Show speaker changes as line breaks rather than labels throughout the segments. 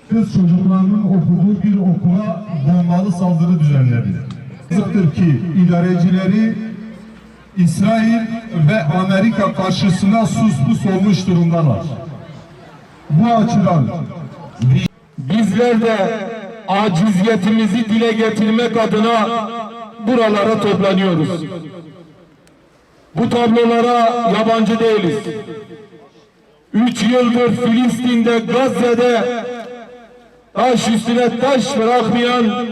kız çocuklarının okuduğu bir okula bombalı saldırı düzenledi. Yazıktır ki idarecileri İsrail ve Amerika karşısına sus pus olmuş durumdalar. Bu açıdan
bizler de aciziyetimizi dile getirmek adına buralara toplanıyoruz. Bu tablolara yabancı değiliz. 3 yıldır Filistin'de, Gazze'de taş üstüne taş bırakmayan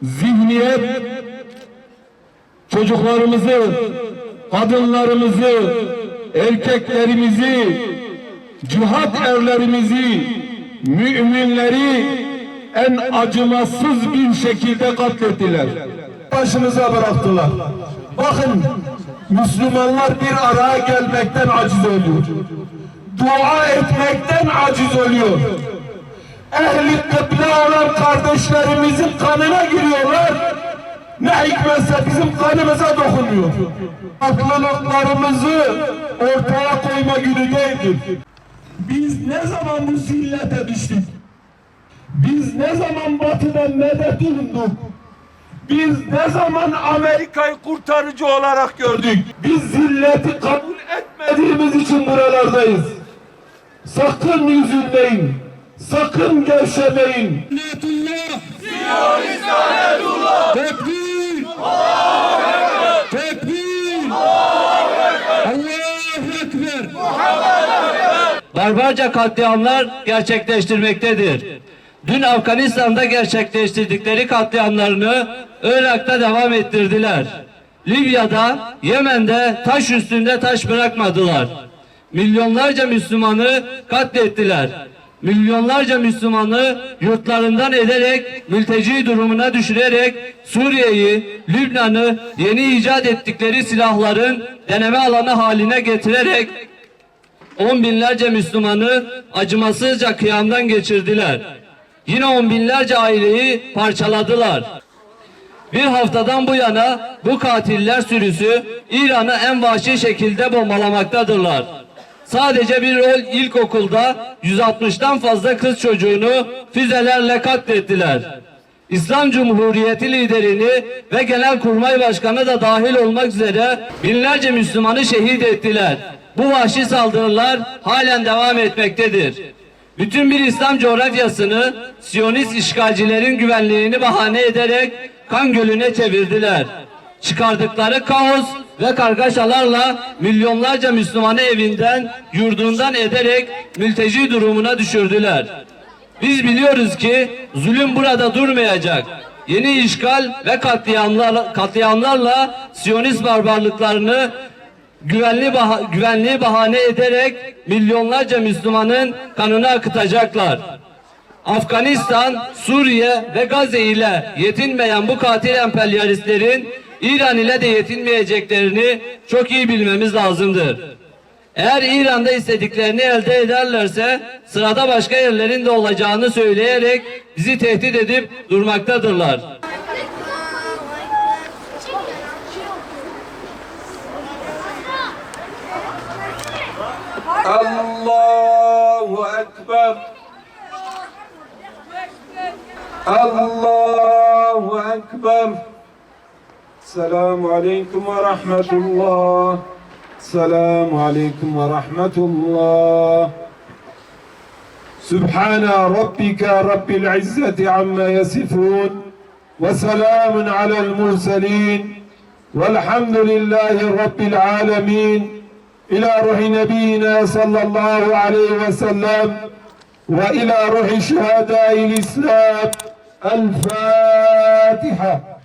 zihniyet çocuklarımızı, kadınlarımızı, erkeklerimizi, cihat erlerimizi, müminleri en acımasız bir şekilde katlettiler.
Başımıza bıraktılar. Bakın, Müslümanlar bir araya gelmekten aciz oluyor. Dua etmekten aciz oluyor. Ehli kıble olan kardeşlerimizin kanına giriyorlar. Ne hikmetse bizim kanımıza dokunuyor. Farklılıklarımızı ortaya koyma günü değildir. Biz ne zaman bu zillete düştük? Biz ne zaman batıdan medet umduk? Biz ne zaman Amerika'yı kurtarıcı olarak gördük? Biz zilleti kabul etmediğimiz için buralardayız. Sakın üzülmeyin. Sakın gevşemeyin.
Lanetullah!
Siyonist lanetullah!
Tekbir! Allahu Ekber! Tekbir! Allahu Ekber! Allahu Ekber!
Muhammed Ekber!
Barbarca katliamlar gerçekleştirmektedir. Dün Afganistan'da gerçekleştirdikleri katliamlarını Irak'ta devam ettirdiler. Libya'da, Yemen'de taş üstünde taş bırakmadılar. Milyonlarca Müslümanı katlettiler. Milyonlarca Müslümanı yurtlarından ederek, mülteci durumuna düşürerek Suriye'yi, Lübnan'ı yeni icat ettikleri silahların deneme alanı haline getirerek on binlerce Müslümanı acımasızca kıyamdan geçirdiler. Yine on binlerce aileyi parçaladılar. Bir haftadan bu yana bu katiller sürüsü İran'ı en vahşi şekilde bombalamaktadır. Sadece bir ilkokulda 160'tan fazla kız çocuğunu füzelerle katlettiler. İslam Cumhuriyeti liderini ve Genelkurmay Başkanı da dahil olmak üzere binlerce Müslümanı şehit ettiler. Bu vahşi saldırılar halen devam etmektedir. Bütün bir İslam coğrafyasını Siyonist işgalcilerin güvenliğini bahane ederek kan gölüne çevirdiler. Çıkardıkları kaos ve kargaşalarla milyonlarca Müslümanı evinden, yurdundan ederek mülteci durumuna düşürdüler. Biz biliyoruz ki zulüm burada durmayacak. Yeni işgal ve katliamlarla Siyonist barbarlıklarını güvenliği bahane ederek milyonlarca Müslümanın kanını akıtacaklar. Afganistan, Suriye ve Gazze ile yetinmeyen bu katil emperyalistlerin İran ile de yetinmeyeceklerini çok iyi bilmemiz lazımdır. Eğer İran'da istediklerini elde ederlerse sırada başka yerlerin de olacağını söyleyerek bizi tehdit edip durmaktadırlar.
Allahu Ekber! Allahu Ekber! Selamun Aleyküm ve Rahmetullah. Selamun Aleyküm ve Rahmetullah. Sübhane Rabbike Rabbil İzzeti amma yasifun ve selamun alel murselin velhamdülillahi Rabbil alemin. İlâ ruhi nebiyyina sallallahu aleyhi ve sellem ve ilâ ruhi şehadâil İslam. El Fatiha.